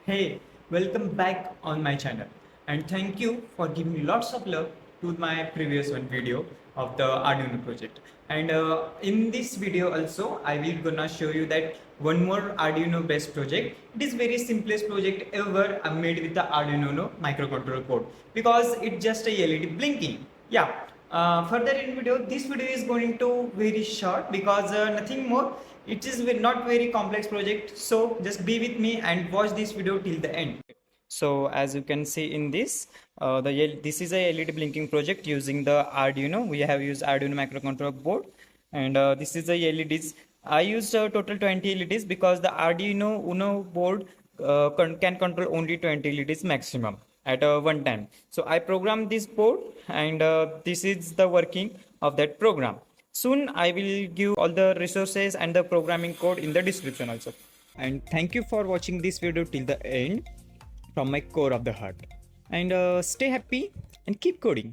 Hey, welcome back on my channel and thank you for giving lots of love to my previous one video of the Arduino project. And in this video also I will gonna show you that one more Arduino based project. It is very simplest project ever I made with the Arduino Uno microcontroller code because it's just a LED blinking. Yeah. Further in video, this video is going to very short because nothing more. It is not very complex project, so just be with me and watch this video till the end. So as you can see in this, this is a LED blinking project using the Arduino. We have used Arduino microcontroller board, and this is the LEDs. I used total 20 LEDs because the Arduino Uno board can control only 20 LEDs maximum at one time. So I programmed this board, and this is the working of that program. Soon I will give all the resources and the programming code in the description also. And thank you for watching this video till the end from my core of the heart. And stay happy and keep coding.